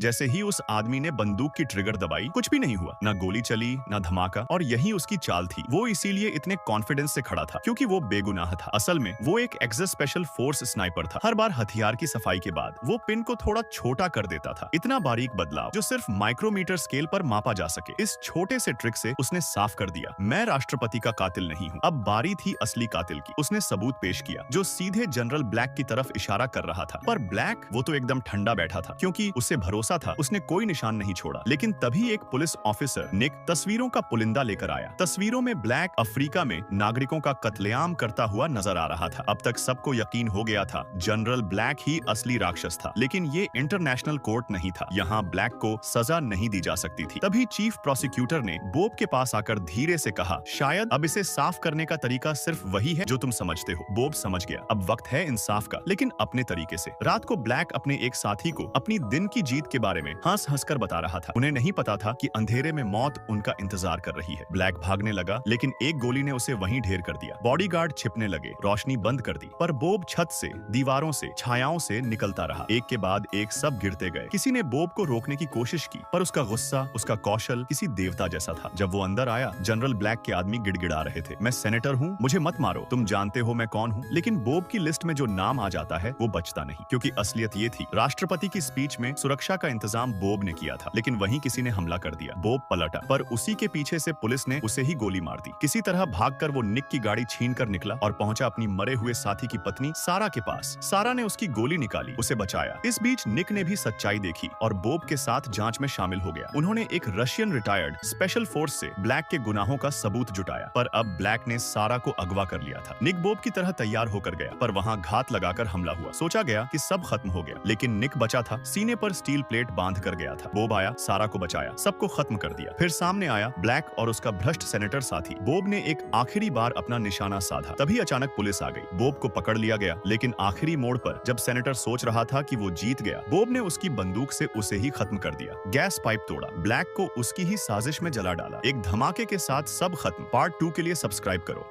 जैसे ही उस आदमी ने बंदूक की ट्रिगर दबाई, कुछ भी नहीं हुआ, ना गोली चली, ना धमाका, और यही उसकी चाल थी। वो इसीलिए इतने कॉन्फिडेंस से खड़ा था क्योंकि वो बेगुनाह था। असल में वो एक एक्सेस स्पेशल फोर्स स्नाइपर था। हर बार हथियार की सफाई के बाद वो पिन को थोड़ा छोटा कर देता था। इतना बारीक बदलाव जो सिर्फ माइक्रोमीटर स्केल पर मापा जा सके। इस छोटे से ट्रिक से उसने साफ कर दिया, मैं राष्ट्रपति का कातिल नहीं हूँ। अब बारी थी असली कातिल की। उसने सबूत पेश किया जो सीधे जनरल ब्लैक की तरफ इशारा कर रहा था। पर ब्लैक वो तो एकदम ठंडा बैठा था क्योंकि उसे भरोसा था, उसने कोई निशान नहीं छोड़ा। लेकिन तभी एक पुलिस ऑफिसर निक तस्वीरों का पुलिंदा लेकर आया। तस्वीरों में ब्लैक अफ्रीका में नागरिकों का कत्लेआम करता हुआ नजर आ रहा था। अब तक सबको यकीन हो गया था जनरल ब्लैक ही असली राक्षस था। लेकिन ये इंटरनेशनल कोर्ट नहीं था, यहाँ ब्लैक को सजा नहीं दी जा सकती थी। तभी चीफ प्रोसिक्यूटर ने बोब के पास आकर धीरे से कहा, शायद अब इसे साफ करने का तरीका सिर्फ वही है जो तुम समझते हो। बोब समझ गया, अब वक्त है इंसाफ का, लेकिन अपने तरीके से। रात को ब्लैक अपने एक साथी को अपनी दिन की जीत के बारे में हंस हंस कर बता रहा था। उन्हें नहीं पता था कि अंधेरे में मौत उनका इंतजार कर रही है। ब्लैक भागने लगा, लेकिन एक गोली ने उसे वहीं ढेर कर दिया। बॉडीगार्ड छिपने लगे, रोशनी बंद कर दी, पर बोब छत से, दीवारों से, छायाओं से निकलता रहा। एक के बाद एक सब गिरते गए। किसी ने बोब को रोकने की कोशिश की, पर उसका गुस्सा, उसका कौशल किसी देवता जैसा था। जब वो अंदर आया, जनरल ब्लैक के आदमी गिड़गिड़ा रहे थे, मैं सेनेटर हूँ, मुझे मत मारो, तुम जानते हो मैं कौन हूँ। लेकिन बोब की लिस्ट में जो नाम आ जाता है वो बचता नहीं, क्योंकि असलियत ये थी, राष्ट्रपति की स्पीच में सुरक्षा का इंतजाम बोब ने किया था। लेकिन वहीं किसी ने हमला कर दिया। बोब पलटा, पर उसी के पीछे से पुलिस ने उसे ही गोली मार दी। किसी तरह भागकर वो निक की गाड़ी छीन कर निकला और पहुंचा अपनी मरे हुए साथी की पत्नी सारा के पास। सारा ने उसकी गोली निकाली, उसे बचाया। इस बीच निक ने भी सच्चाई देखी और बोब के साथ जांच में शामिल हो गया। उन्होंने एक रशियन रिटायर्ड स्पेशल फोर्स से ब्लैक के गुनाहों का सबूत जुटाया। पर अब ब्लैक ने सारा को अगवा कर लिया था। निक बोब की तरह तैयार होकर गया, पर वहां घात लगाकर हमला हुआ। सोचा गया कि सब खत्म हो गया, लेकिन निक बचा था, सीने पर स्टील प्लेट बांध कर गया था। बोब आया, सारा को बचाया, सबको खत्म कर दिया। फिर सामने आया ब्लैक और उसका भ्रष्ट सेनेटर साथी। बोब ने एक आखिरी बार अपना निशाना साधा। तभी अचानक पुलिस आ गई। बोब को पकड़ लिया गया, लेकिन आखिरी मोड़ पर जब सेनेटर सोच रहा था कि वो जीत गया, बोब ने उसकी बंदूक से उसे ही खत्म कर दिया। गैस पाइप तोड़ा, ब्लैक को उसकी ही साजिश में जला डाला। एक धमाके के साथ सब खत्म। पार्ट 2 के लिए सब्सक्राइब करो।